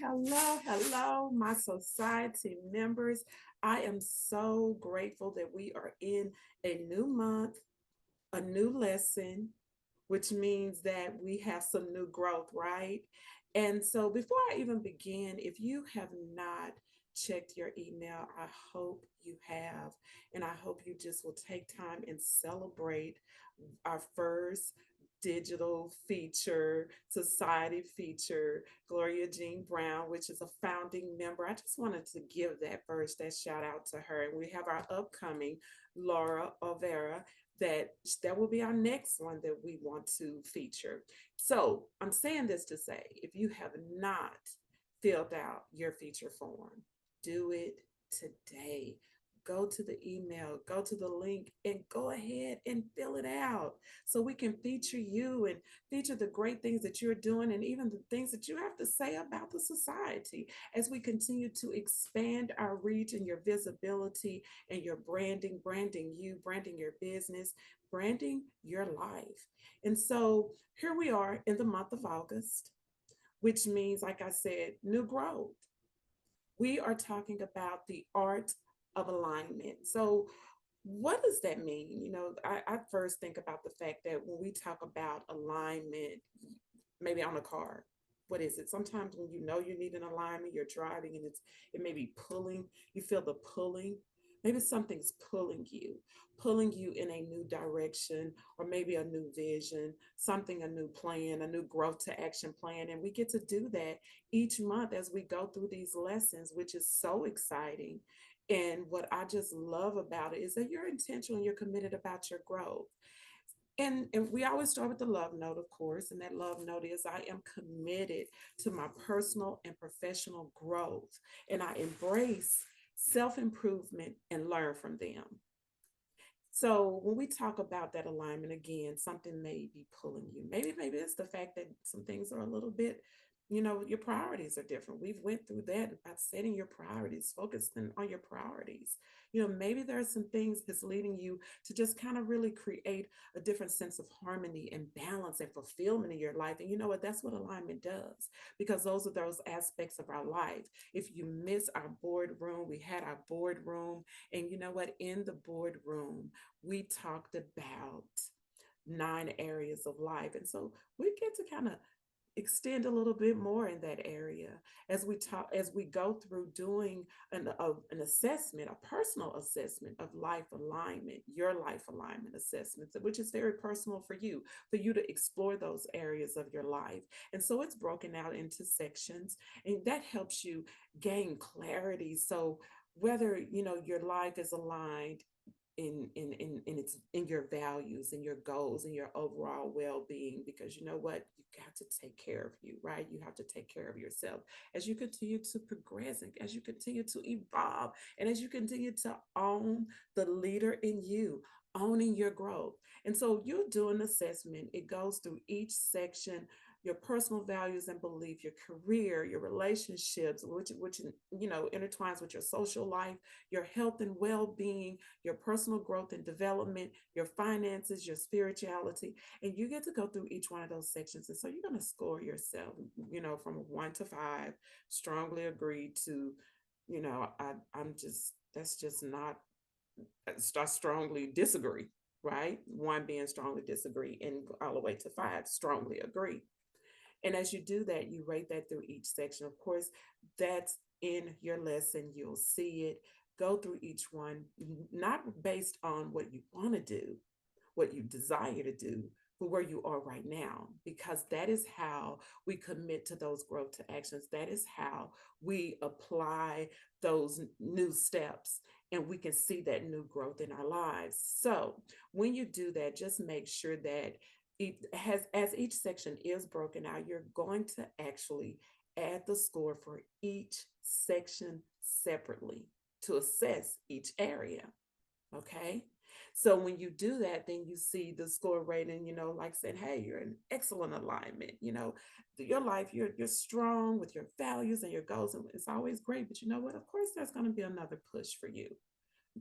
hello, my society members. I am so grateful that we are in a new month, a new lesson, which means that we have some new growth, right? And so, before I even begin, if you have not checked your email, I hope you have. And I hope you just will take time and celebrate our first digital feature, society feature, Gloria Jean Brown, which is a founding member. I just wanted to give that shout out to her. And we have our upcoming Laura Olvera that will be our next one that we want to feature. So I'm saying this to say, if you have not filled out your feature form, do it today. Go to the email, go to the link, and go ahead and fill it out so we can feature you and feature the great things that you're doing and even the things that you have to say about the society as we continue to expand our reach and your visibility and your branding you, branding your business, branding your life. And so here we are in the month of August, which means, like I said, new growth. We are talking about the art of alignment. So, what does that mean? I first think about the fact that when we talk about alignment, maybe on a car, what is it? Sometimes when you know you need an alignment, you're driving and it may be pulling, you feel the pulling. Maybe something's pulling you in a new direction, or maybe a new vision, something, a new plan, a new growth to action plan. And we get to do that each month as we go through these lessons, which is so exciting. And what I just love about it is that you're intentional and you're committed about your growth. And we always start with the love note, of course. And that love note is I am committed to my personal and professional growth. And I embrace self improvement and learn from them. So when we talk about that alignment again, something may be pulling you. Maybe it's the fact that some things are a little bit, your priorities are different. We've went through that about setting your priorities, focusing on your priorities. Maybe there are some things that's leading you to just kind of really create a different sense of harmony and balance and fulfillment in your life. And you know what? That's what alignment does, because those are those aspects of our life. If you miss our boardroom, we had our boardroom, and you know what? In the boardroom, we talked about 9 areas of life. And so we get to kind of extend a little bit more in that area as we go through doing an assessment, a personal assessment of life alignment, your life alignment assessments, which is very personal for you to explore those areas of your life. And so it's broken out into sections, and that helps you gain clarity. So whether your life is aligned in your values and your goals and your overall well-being, because you know what, you got to take care of you, right? You have to take care of yourself as you continue to progress and as you continue to evolve and as you continue to own the leader in you, owning your growth. And so you do an assessment. It goes through each section: your personal values and belief, your career, your relationships, which intertwines with your social life, your health and well-being, your personal growth and development, your finances, your spirituality. And you get to go through each one of those sections. And so you're going to score yourself, from 1 to 5, strongly agree to, I'm just, that's just not, I strongly disagree, right? 1 being strongly disagree, and all the way to 5, strongly agree. And as you do that, you rate that through each section. Of course, that's in your lesson. You'll see it. Go through each one, not based on what you want to do, what you desire to do, but where you are right now, because that is how we commit to those growth to actions. That is how we apply those new steps, and we can see that new growth in our lives. So when you do that, just make sure that it has, as each section is broken out, you're going to actually add the score for each section separately to assess each area. Okay. So when you do that, then you see the score rating, like saying, hey, you're in excellent alignment. Your life, you're strong with your values and your goals. And it's always great. But you know what? Of course, there's going to be another push for you.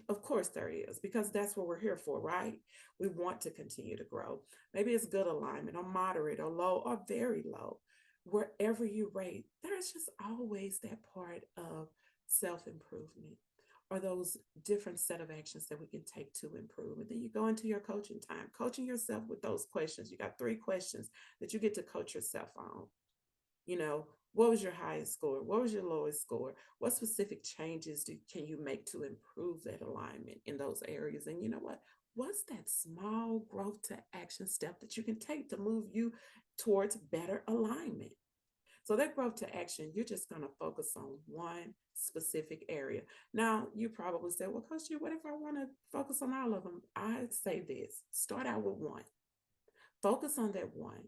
Of course there is, because that's what we're here for, right? We want to continue to grow. Maybe it's good alignment, or moderate, or low, or very low. wherever you rate, there's just always that part of self improvement or those different set of actions that we can take to improve. And then you go into your coaching time, coaching yourself with those questions. You got 3 questions that you get to coach yourself on. You know, what was your highest score? What was your lowest score? What specific changes can you make to improve that alignment in those areas? And you know what? What's that small growth to action step that you can take to move you towards better alignment? So that growth to action, you're just going to focus on one specific area. Now, you probably say, well, Coach G, what if I want to focus on all of them? I say this, start out with one. Focus on that one.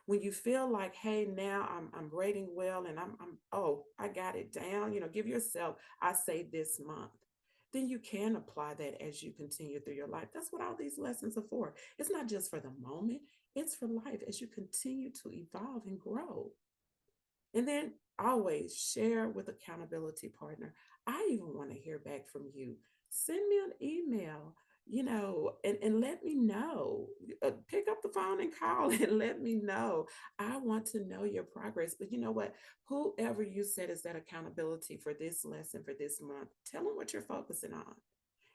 When you feel like, hey, now I'm rating well and I'm oh, I got it down, give yourself, I say this month. Then you can apply that as you continue through your life. That's what all these lessons are for. It's not just for the moment, it's for life as you continue to evolve and grow. And then always share with accountability partner. I even want to hear back from you. Send me an email, and let me know. Pick up the phone and call and let me know. I want to know your progress. But you know what? Whoever you said is that accountability for this lesson for this month, tell them what you're focusing on.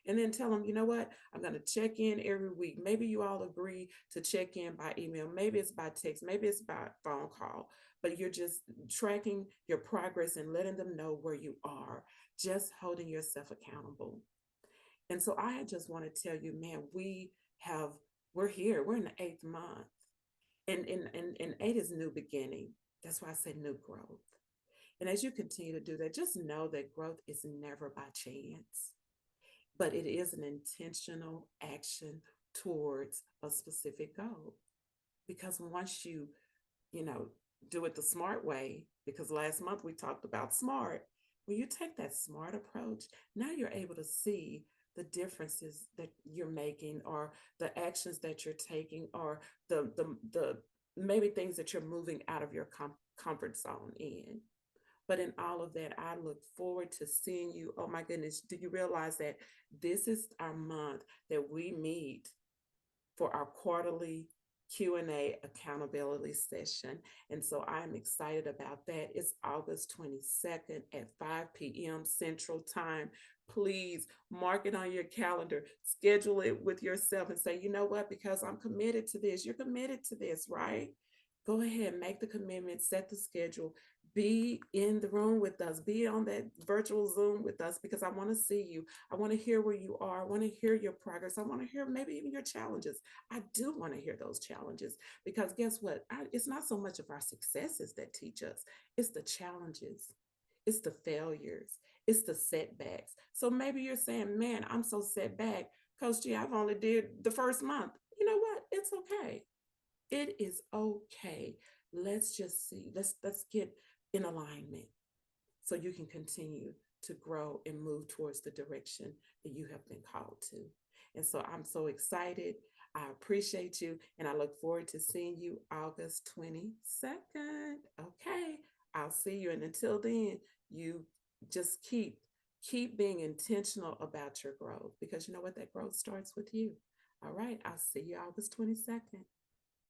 And then tell them, you know what, I'm going to check in every week. Maybe you all agree to check in by email. Maybe it's by text. Maybe it's by phone call. But you're just tracking your progress and letting them know where you are, just holding yourself accountable. And so I just want to tell you, man, we're here. We're in the 8th month. And 8 is new beginning. That's why I said new growth. And as you continue to do that, just know that growth is never by chance, but it is an intentional action towards a specific goal. Because once you know, do it the smart way, because last month we talked about smart, when you take that smart approach, now you're able to see the differences that you're making or the actions that you're taking or the maybe things that you're moving out of your comfort zone in. But in all of that, I look forward to seeing you. Oh my goodness, do you realize that this is our month that we meet for our quarterly Q&A accountability session? And so I'm excited about that. It's August 22nd at 5 p.m. Central Time. Please mark it on your calendar, schedule it with yourself and say, you know what, because I'm committed to this. You're committed to this, right? Go ahead, make the commitment, set the schedule, be in the room with us, be on that virtual Zoom with us, because I want to see you. I want to hear where you are. I want to hear your progress. I want to hear maybe even your challenges. I do want to hear those challenges, because guess what? It's not so much of our successes that teach us, it's the challenges, it's the failures, it's the setbacks. So maybe you're saying, man, I'm so set back. Coach G, I've only did the first month. You know what? It's okay. It is okay. Let's just see. Let's get in alignment so you can continue to grow and move towards the direction that you have been called to. And so I'm so excited. I appreciate you and I look forward to seeing you August 22nd. Okay. I'll see you. And until then, you just keep being intentional about your growth, because you know what, that growth starts with you. All right. I'll see you August 22nd.